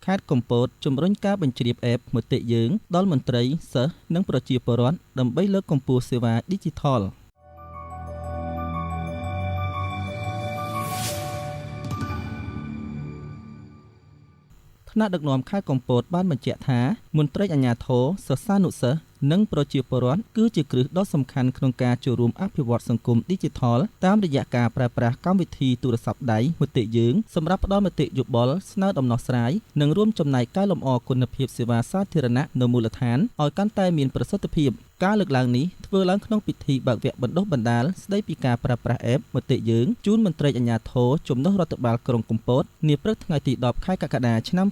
ខេត្តកំពតជំរុញការបញ្ជ្រាបអេបមតិយើងដល់មន្ត្រីសិស្សនិងប្រជាពលរដ្ឋដើម្បីលើកកម្ពស់សេវា Digital ថ្នាក់ដឹកនាំខេត្តកំពតបានបញ្ជាក់ថាមន្ត្រីអាជ្ញាធរសិស្សានុសិស្សនិងប្រជាពលរដ្ឋគឺជាគ្រឹះដ៏សំខាន់ក្នុងការចូលរួមអភិវឌ្ឍសង្គម Digital តាមរយៈការប្រើប្រាស់កម្មវិធីទូរស័ព្ទដៃមតិយើងសម្រាប់ផ្ដល់មតិយោបល់ស្នើដំណោះស្រាយនិងរួមចំណែកកែលម្អគុណភាពសេវាសាធារណៈនៅមូលដ្ឋានឲ្យកាន់តែមានប្រសិទ្ធភាពការលើកឡើងនេះធ្វើឡើងក្នុងពិធីបើកវគ្គបណ្ដុះបណ្ដាលស្ដីពីការប្រើប្រាស់ App មតិយើងជូនមន្ត្រីអាជ្ញាធរជំនួសរដ្ឋបាលក្រុងកំពតនាព្រឹកថ្ងៃទី10ខែកក្កដាឆ្នាំ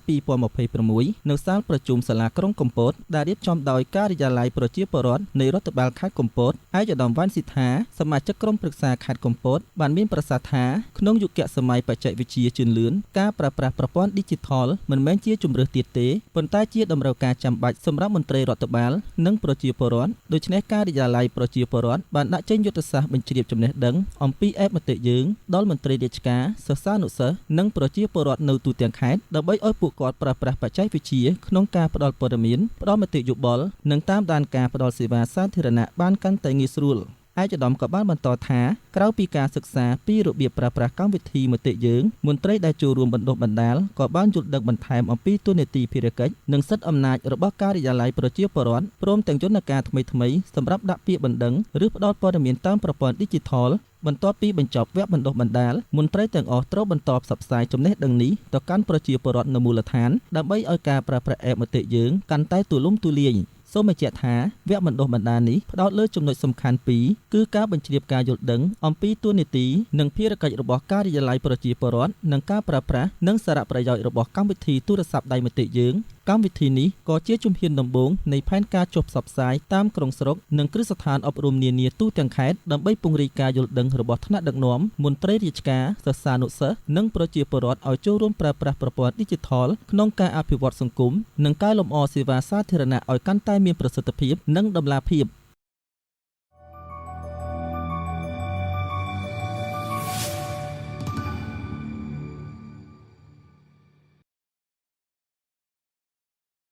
2026នៅសាលប្រជុំសាលាក្រុងកំពតដែលរៀបចំដោយការិយាល័យប្រជាពលរដ្ឋនៃរដ្ឋបាលខេត្តកំពតឯកឧត្តមវ៉ាន់ស៊ីថាសមាជិកក្រុមប្រឹក្សាខេត្តកំពតបានមានប្រសាសន៍ថាក្នុងយុគសម័យបច្ចេកវិទ្យាជឿនលឿនការប្រើប្រាស់ប្រព័ន្ធ Digital មិនមែនជាជម្រើសទៀតទេប៉ុន្តែជាតម្រូវការចាំបាច់សម្រាប់មន្ត្រីរដ្ឋបាលនិងប្រជាពលរដ្ឋដូច្នេះការិយាល័យប្រជាពលរដ្ឋបានដាក់ចេញយុទ្ធសាស្ត្របញ្ជ្រាបចំណេះដឹងអំពី App មតិយើងដល់មន្ត្រីរាជការសិស្សានុសិស្សនិងប្រជាពលរដ្ឋនៅទូទាំងខេត្តដើម្បីឲ្យពួកគាត់ប្រើប្រាស់បច្ចេកវិទ្យាក្នុងការផ្ដល់ព័ត៌មានផ្ដល់មតិយោបល់និងតាមដានការផ្ដល់សេវាសាធារណៈបានកាន់តែងាយស្រួលឯកឧត្តមក៏បានបន្តថាក្រៅពីការសិក្សាពីរបៀបប្រើប្រាស់កម្មវិធីមតិយើងមន្ត្រីដែលចូលរួមបណ្ដុះបណ្ដាលក៏បានយល់ដឹងបន្ថែមអំពីទូនាទីភារកិច្ចនិងសិទ្ធិអំណាចរបស់ការិយាល័យប្រជាពលរដ្ឋព្រមទាំងយន្តការថ្មីៗសម្រាប់ដាក់ពាក្យបណ្ដឹងឬផ្ដល់ព័ត៌មានតាមប្រព័ន្ធ Digital បន្ទាប់ពីបញ្ចប់វគ្គបណ្ដុះបណ្ដាលមន្ត្រីទាំងអស់ត្រូវបន្តផ្សព្វផ្សាយចំណេះដឹងនេះទៅកាន់ប្រជាពលរដ្ឋនៅមូលដ្ឋានដើម្បីឲ្យការប្រើប្រាស់ App មតិយើងកាន់តែទូលំទូលាយសូមបញ្ជាក់ថាវគ្គបណ្ដុះបណ្ដាលនេះផ្ដោតលើចំណុចសំខាន់ពីរគឺការបញ្ជ្រាបការយល់ដឹងអំពីតួនាទីនិងភារកិច្ចរបស់ការិយាល័យប្រជាពលរដ្ឋនិងការប្រើប្រាស់និងសារៈប្រយោជន៍របស់កម្មវិធីទូរស័ព្ទដៃមតិយើងកម្មវិធីនេះក៏ជាជំហានដំបូងនៃផែនការចុះផ្សព្វផ្សាយតាមក្រុងស្រុកនិងគ្រឹះស្ថានអប់រំនានាទូទាំងខេត្តដើម្បីពង្រីកការយល់ដឹងរបស់ថ្នាក់ដឹកនាំមន្ត្រីរាជការសិស្សានុសិស្សនិងប្រជាពលរដ្ឋឲ្យចូលរួមប្រើប្រាស់ប្រព័ន្ធ Digital ក្នុងការអភិវឌ្ឍសង្គមនិងកែលម្អសេវាសាធារណៈឲ្យកាន់តែមានប្រសិទ្ធភាពនិងតម្លាភាព